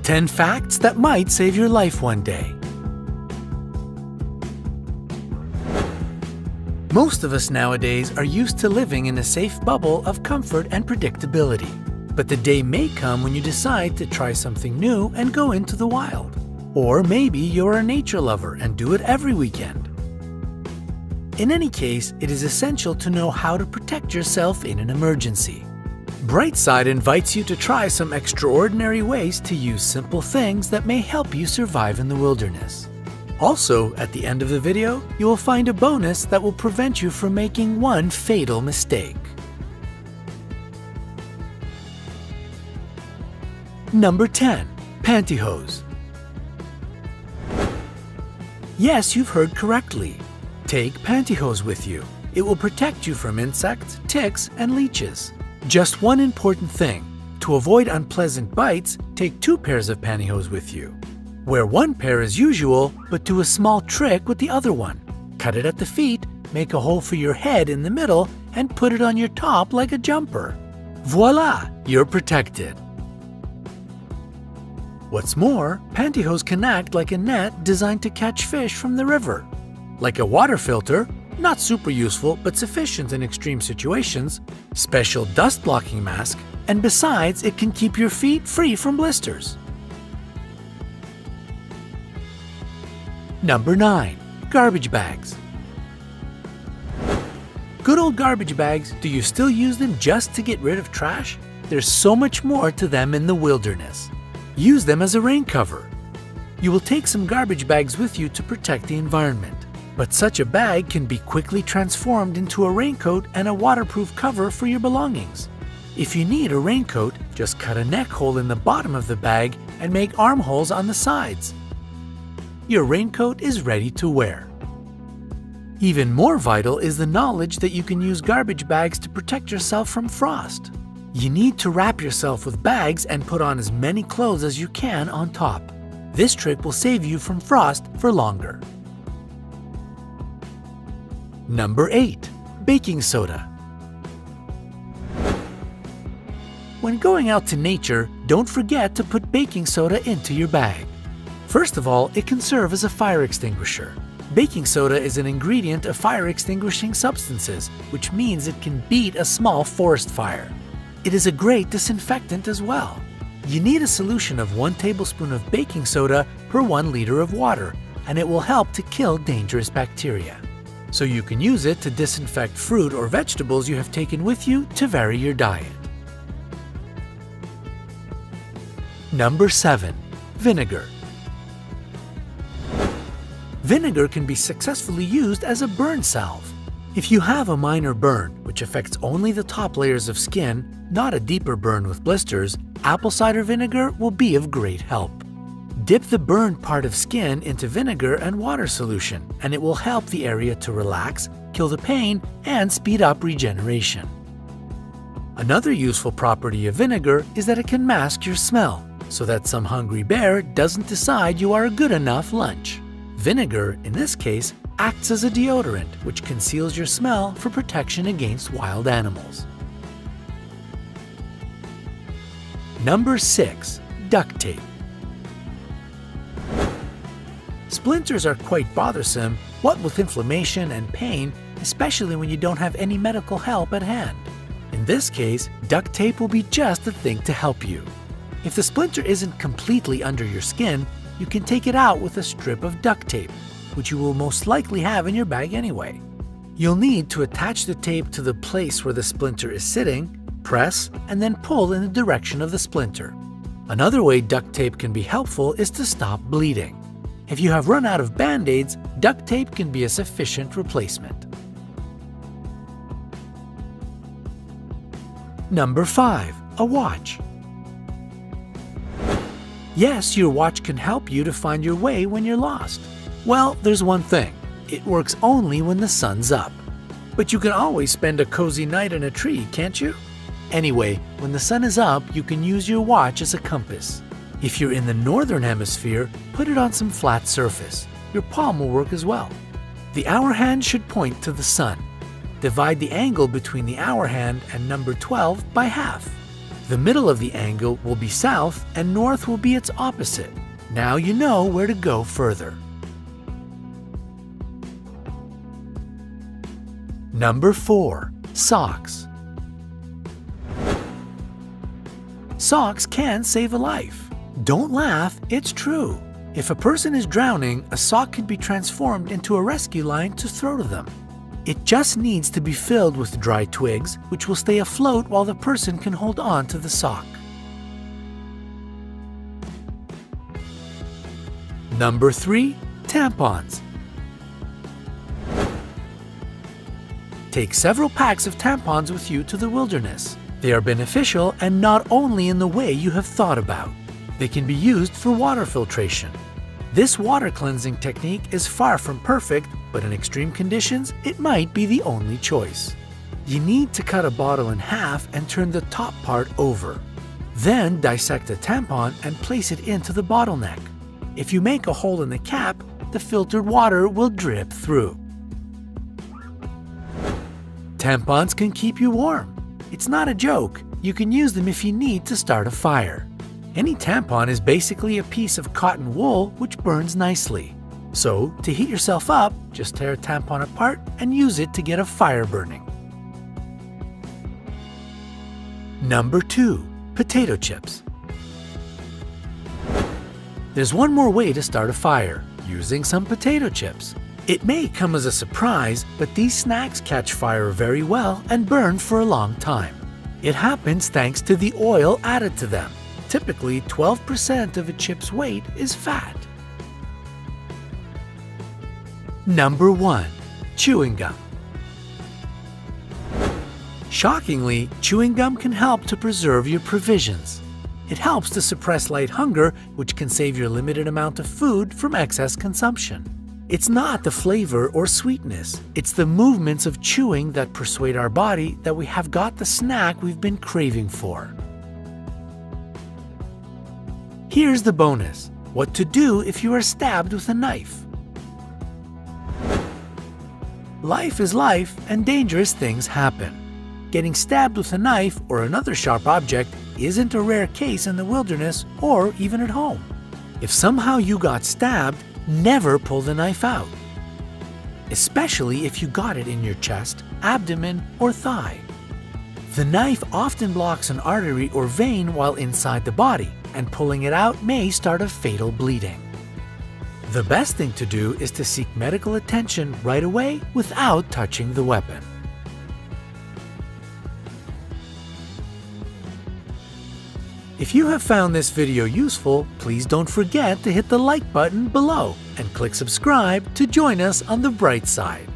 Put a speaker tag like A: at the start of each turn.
A: 10 facts that might save your life one day. Most of us nowadays are used to living in a safe bubble of comfort and predictability. But the day may come when you decide to try something new and go into the wild. Or maybe you're a nature lover and do it every weekend. In any case, it is essential to know how to protect yourself in an emergency. Brightside invites you to try some extraordinary ways to use simple things that may help you survive in the wilderness. Also, at the end of the video, you will find a bonus that will prevent you from making one fatal mistake. Number 10. Pantyhose. Yes, you've heard correctly. Take pantyhose with you. It will protect you from insects, ticks, and leeches. Just one important thing. To avoid unpleasant bites, take 2 pairs of pantyhose with you. Wear 1 pair as usual, but do a small trick with the other one. Cut it at the feet, make a hole for your head in the middle, and put it on your top like a jumper. Voila! You're protected. What's more, pantyhose can act like a net designed to catch fish from the river. Like a water filter, not super useful but sufficient in extreme situations, special dust-blocking mask, and besides, it can keep your feet free from blisters. Number 9. Garbage bags. Good old garbage bags, do you still use them just to get rid of trash? There's so much more to them in the wilderness. Use them as a rain cover. You will take some garbage bags with you to protect the environment. But such a bag can be quickly transformed into a raincoat and a waterproof cover for your belongings. If you need a raincoat, just cut a neck hole in the bottom of the bag and make armholes on the sides. Your raincoat is ready to wear. Even more vital is the knowledge that you can use garbage bags to protect yourself from frost. You need to wrap yourself with bags and put on as many clothes as you can on top. This trick will save you from frost for longer. Number 8. Baking soda. When going out to nature, don't forget to put baking soda into your bag. First of all, it can serve as a fire extinguisher. Baking soda is an ingredient of fire-extinguishing substances, which means it can beat a small forest fire. It is a great disinfectant as well. You need a solution of 1 tablespoon of baking soda per 1 liter of water, and it will help to kill dangerous bacteria. So you can use it to disinfect fruit or vegetables you have taken with you to vary your diet. Number 7. Vinegar. Vinegar can be successfully used as a burn salve. If you have a minor burn, which affects only the top layers of skin, not a deeper burn with blisters, apple cider vinegar will be of great help. Dip the burned part of skin into vinegar and water solution, and it will help the area to relax, kill the pain, and speed up regeneration. Another useful property of vinegar is that it can mask your smell, so that some hungry bear doesn't decide you are a good enough lunch. Vinegar, in this case, acts as a deodorant which conceals your smell for protection against wild animals. Number 6. Duct tape. Splinters are quite bothersome, what with inflammation and pain, especially when you don't have any medical help at hand. In this case, duct tape will be just the thing to help you. If the splinter isn't completely under your skin, you can take it out with a strip of duct tape, which you will most likely have in your bag anyway. You'll need to attach the tape to the place where the splinter is sitting, press, and then pull in the direction of the splinter. Another way duct tape can be helpful is to stop bleeding. If you have run out of Band-Aids, duct tape can be a sufficient replacement. Number 5. A watch. Yes, your watch can help you to find your way when you're lost. Well, there's one thing. It works only when the sun's up. But you can always spend a cozy night in a tree, can't you? Anyway, when the sun is up, you can use your watch as a compass. If you're in the northern hemisphere, put it on some flat surface. Your palm will work as well. The hour hand should point to the sun. Divide the angle between the hour hand and number 12 by half. The middle of the angle will be south and north will be its opposite. Now you know where to go further. Number 4. Socks. Socks can save a life. Don't laugh, it's true. If a person is drowning, a sock can be transformed into a rescue line to throw to them. It just needs to be filled with dry twigs, which will stay afloat while the person can hold on to the sock. Number 3. Tampons. Take several packs of tampons with you to the wilderness. They are beneficial and not only in the way you have thought about. They can be used for water filtration. This water cleansing technique is far from perfect, but in extreme conditions, it might be the only choice. You need to cut a bottle in half and turn the top part over. Then dissect a tampon and place it into the bottleneck. If you make a hole in the cap, the filtered water will drip through. Tampons can keep you warm. It's not a joke. You can use them if you need to start a fire. Any tampon is basically a piece of cotton wool which burns nicely. So, to heat yourself up, just tear a tampon apart and use it to get a fire burning. Number 2. Potato chips. There's one more way to start a fire, using some potato chips. It may come as a surprise, but these snacks catch fire very well and burn for a long time. It happens thanks to the oil added to them. Typically, 12% of a chip's weight is fat. Number 1. Chewing gum. Shockingly, chewing gum can help to preserve your provisions. It helps to suppress light hunger, which can save your limited amount of food from excess consumption. It's not the flavor or sweetness, it's the movements of chewing that persuade our body that we have got the snack we've been craving for. Here's the bonus: what to do if you are stabbed with a knife. Life is life and dangerous things happen. Getting stabbed with a knife or another sharp object isn't a rare case in the wilderness or even at home. If somehow you got stabbed, never pull the knife out, especially if you got it in your chest, abdomen, or thigh. The knife often blocks an artery or vein while inside the body, and pulling it out may start a fatal bleeding. The best thing to do is to seek medical attention right away without touching the weapon. If you have found this video useful, please don't forget to hit the like button below and click subscribe to join us on the bright side.